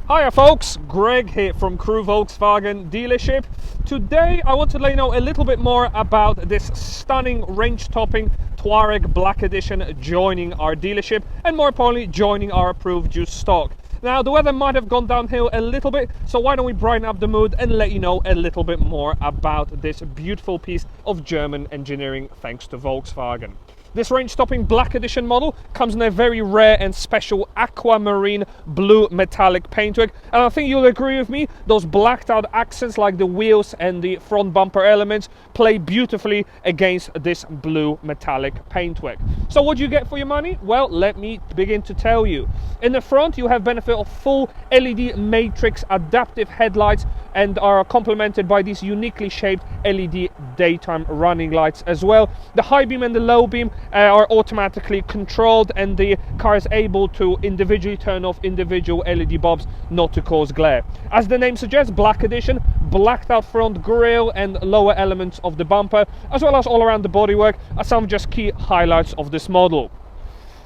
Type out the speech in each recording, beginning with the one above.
Hiya folks, Greg here from Crewe Volkswagen dealership. Today I want to let you know a little bit more about this stunning range-topping Touareg Black Edition joining our dealership, and more importantly joining our approved used stock. Now the weather might have gone downhill a little bit, so why don't we brighten up the mood and let you know a little bit more about this beautiful piece of German engineering thanks to Volkswagen. This range-topping Black Edition model comes in a very rare and special Aquamarine blue metallic paintwork, and I think you'll agree with me, those blacked out accents like the wheels and the front bumper elements play beautifully against this blue metallic paintwork. So what do you get for your money? Well, let me begin to tell you. In the front you have benefit of full LED matrix adaptive headlights and are complemented by these uniquely shaped LED daytime running lights as well. The high beam and the low beam are automatically controlled, and the car is able to individually turn off individual LED bulbs not to cause glare. As the name suggests, Black Edition, blacked out front grille and lower elements of the bumper, as well as all around the bodywork, are some just key highlights of this model.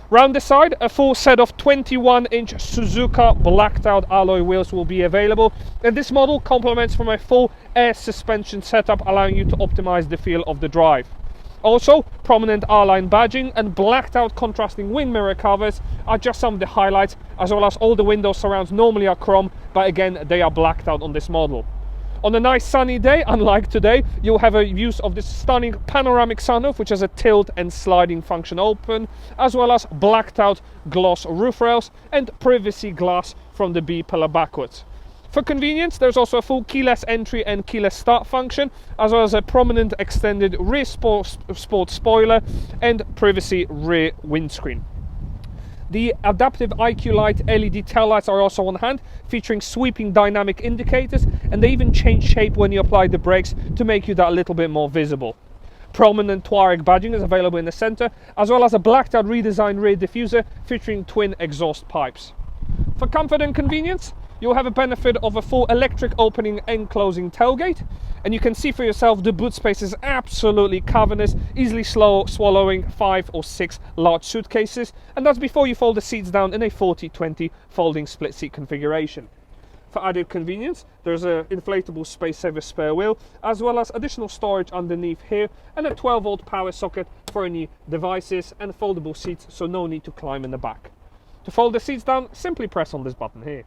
Round the side, a full set of 21-inch Suzuka blacked out alloy wheels will be available, and this model complements from a full air suspension setup, allowing you to optimize the feel of the drive. Also, prominent R-line badging and blacked out contrasting wing mirror covers are just some of the highlights, as well as all the window surrounds normally are chrome, but again they are blacked out on this model. On a nice sunny day, unlike today, you'll have a use of this stunning panoramic sunroof, which has a tilt and sliding function open, as well as blacked out gloss roof rails and privacy glass from the B-pillar backwards. For convenience, there's also a full keyless entry and keyless start function, as well as a prominent extended rear sport spoiler and privacy rear windscreen. The adaptive IQ Light LED taillights are also on hand, featuring sweeping dynamic indicators, and they even change shape when you apply the brakes to make you that little bit more visible. Prominent Touareg badging is available in the center, as well as a blacked out redesigned rear diffuser featuring twin exhaust pipes. For comfort and convenience, you'll have a benefit of a full electric opening and closing tailgate, and you can see for yourself the boot space is absolutely cavernous, easily swallowing 5 or 6 large suitcases, and that's before you fold the seats down in a 40-20 folding split seat configuration. For added convenience, there's an inflatable space saver spare wheel, as well as additional storage underneath here, and a 12-volt power socket for any devices, and foldable seats, so no need to climb in the back. To fold the seats down, simply press on this button here.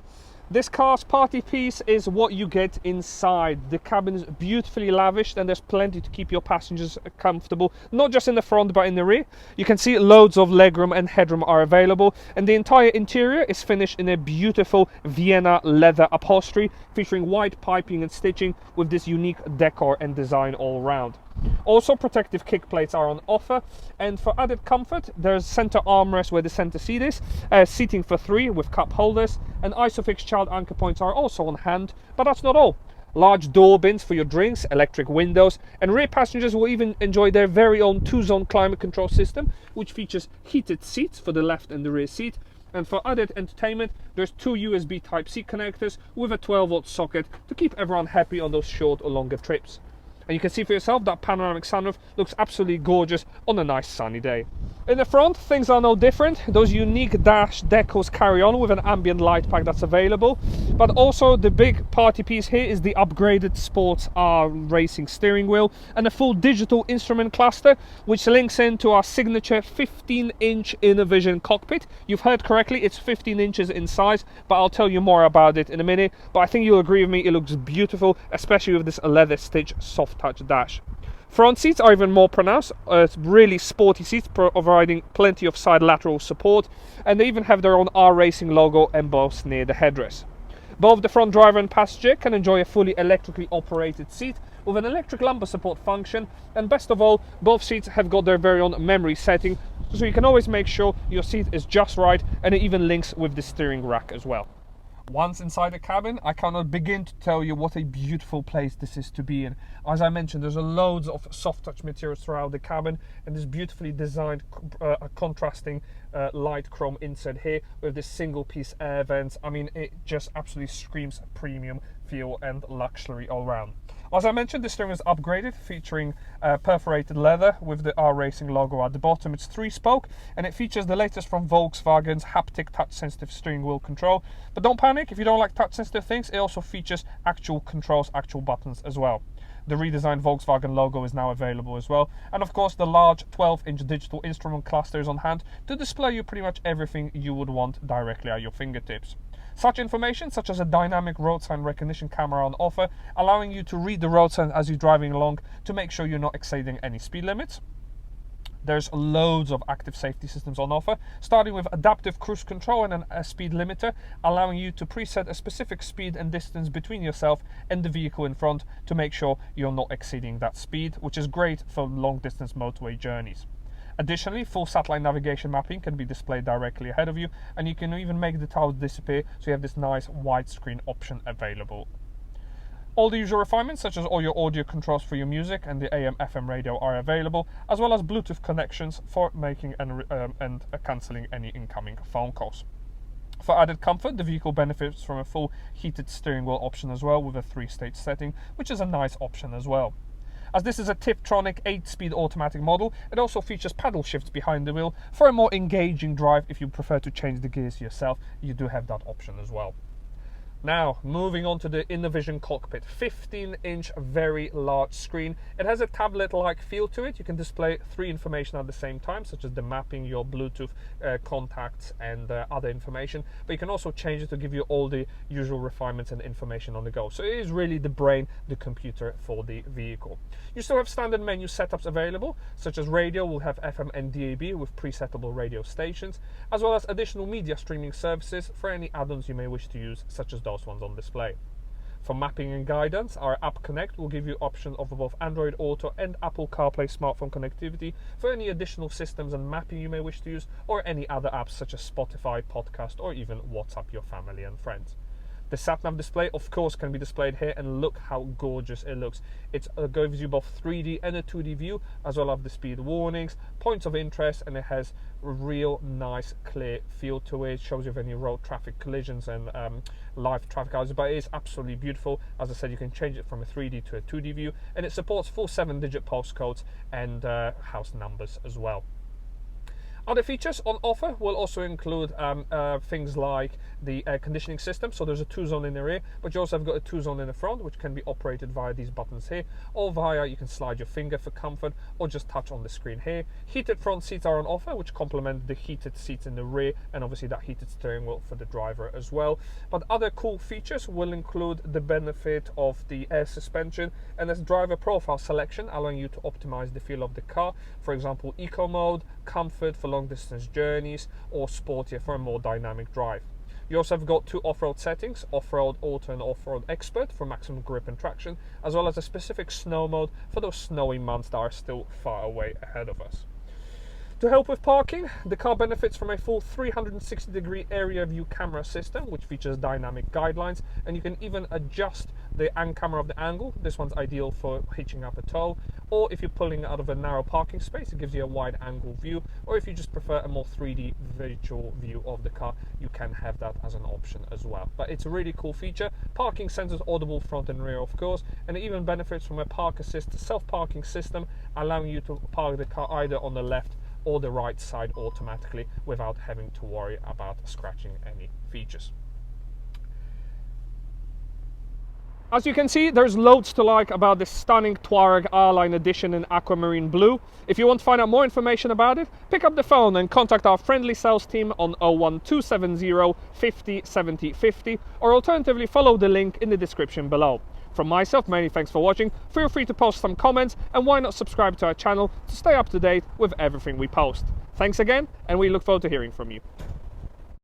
This car's party piece is what you get inside. The cabin is beautifully lavished, and there's plenty to keep your passengers comfortable, not just in the front but in the rear. You can see loads of legroom and headroom are available, and the entire interior is finished in a beautiful Vienna leather upholstery featuring white piping and stitching with this unique decor and design all around. Also, protective kick plates are on offer, and for added comfort there's center armrest where the center seat is, seating for 3 with cup holders, and ISOFIX child anchor points are also on hand. But that's not all. Large door bins for your drinks, electric windows, and rear passengers will even enjoy their very own 2-zone climate control system, which features heated seats for the left and the rear seat. And for added entertainment, there's 2 USB Type-C connectors with a 12-volt socket to keep everyone happy on those short or longer trips. And you can see for yourself that panoramic sunroof looks absolutely gorgeous on a nice sunny day. In the front, things are no different. Those unique dash decals carry on with an ambient light pack that's available. But also the big party piece here is the upgraded Sports R racing steering wheel and a full digital instrument cluster, which links into our signature 15-inch Innovision cockpit. You've heard correctly, it's 15 inches in size, but I'll tell you more about it in a minute. But I think you'll agree with me, it looks beautiful, especially with this leather stitch soft touch dash. Front seats are even more pronounced, really sporty seats providing plenty of side lateral support, and they even have their own R Racing logo embossed near the headrest. Both the front driver and passenger can enjoy a fully electrically operated seat with an electric lumbar support function, and best of all, both seats have got their very own memory setting, so you can always make sure your seat is just right, and it even links with the steering rack as well. Once inside the cabin, I cannot begin to tell you what a beautiful place this is to be in. As I mentioned, there's loads of soft touch materials throughout the cabin, and this beautifully designed contrasting light chrome insert here with this single piece air vents. I mean, it just absolutely screams premium feel and luxury all around. As I mentioned, this steering is upgraded, featuring perforated leather with the R Racing logo at the bottom. It's 3-spoke, and it features the latest from Volkswagen's haptic touch-sensitive steering wheel control. But don't panic, if you don't like touch-sensitive things, it also features actual controls, actual buttons as well. The redesigned Volkswagen logo is now available as well. And of course, the large 12-inch digital instrument cluster is on hand to display you pretty much everything you would want directly at your fingertips. Such information, such as a dynamic road sign recognition camera on offer, allowing you to read the road sign as you're driving along to make sure you're not exceeding any speed limits. There's loads of active safety systems on offer, starting with adaptive cruise control and a speed limiter, allowing you to preset a specific speed and distance between yourself and the vehicle in front to make sure you're not exceeding that speed, which is great for long distance motorway journeys. Additionally, full satellite navigation mapping can be displayed directly ahead of you, and you can even make the tiles disappear, so you have this nice widescreen option available. All the usual refinements, such as all your audio controls for your music and the AM/FM radio, are available, as well as Bluetooth connections for making and cancelling any incoming phone calls. For added comfort, the vehicle benefits from a full heated steering wheel option as well, with a 3-stage setting, which is a nice option as well. As this is a Tiptronic 8-speed automatic model, it also features paddle shifts behind the wheel for a more engaging drive. If you prefer to change the gears yourself, you do have that option as well. Now, moving on to the InnoVision cockpit. 15-inch, very large screen. It has a tablet-like feel to it. You can display 3 information at the same time, such as the mapping, your Bluetooth contacts, and other information. But you can also change it to give you all the usual refinements and information on the go. So it is really the brain, the computer for the vehicle. You still have standard menu setups available, such as radio will have FM and DAB with presettable radio stations, as well as additional media streaming services for any add-ons you may wish to use, such as those ones on display. For mapping and guidance, our App Connect will give you options of both Android Auto and Apple CarPlay smartphone connectivity for any additional systems and mapping you may wish to use, or any other apps such as Spotify, podcast, or even WhatsApp your family and friends. The sat-nav display, of course, can be displayed here, and look how gorgeous it looks. It gives you both 3D and a 2D view, as well as the speed warnings, points of interest, and it has a real nice, clear feel to it. It shows you if any road traffic collisions and live traffic hours, but it is absolutely beautiful. As I said, you can change it from a 3D to a 2D view, and it supports full 7-digit postcodes and house numbers as well. Other features on offer will also include things like the air conditioning system. So there's a 2-zone in the rear, but you also have got a 2-zone in the front, which can be operated via these buttons here, or via, you can slide your finger for comfort, or just touch on the screen here. Heated front seats are on offer, which complement the heated seats in the rear, and obviously that heated steering wheel for the driver as well. But other cool features will include the benefit of the air suspension and this driver profile selection, allowing you to optimize the feel of the car. For example, eco mode, comfort for long distance journeys, or sportier for a more dynamic drive. You also have got 2 off-road settings, off-road auto and off-road expert for maximum grip and traction, as well as a specific snow mode for those snowy months that are still far away ahead of us. To help with parking, the car benefits from a full 360-degree area view camera system, which features dynamic guidelines, and you can even adjust the camera of the angle. This one's ideal for hitching up a tow, or if you're pulling out of a narrow parking space, it gives you a wide angle view, or if you just prefer a more 3D visual view of the car, you can have that as an option as well. But it's a really cool feature. Parking sensors audible front and rear, of course, and it even benefits from a park assist self-parking system, allowing you to park the car either on the left or the right side automatically without having to worry about scratching any features. As you can see, there's loads to like about this stunning Touareg R-Line edition in Aquamarine blue. If you want to find out more information about it, pick up the phone and contact our friendly sales team on 01270 50 70 50, or alternatively follow the link in the description below. From myself, many thanks for watching. Feel free to post some comments, and why not subscribe to our channel to stay up to date with everything we post. Thanks again, and we look forward to hearing from you.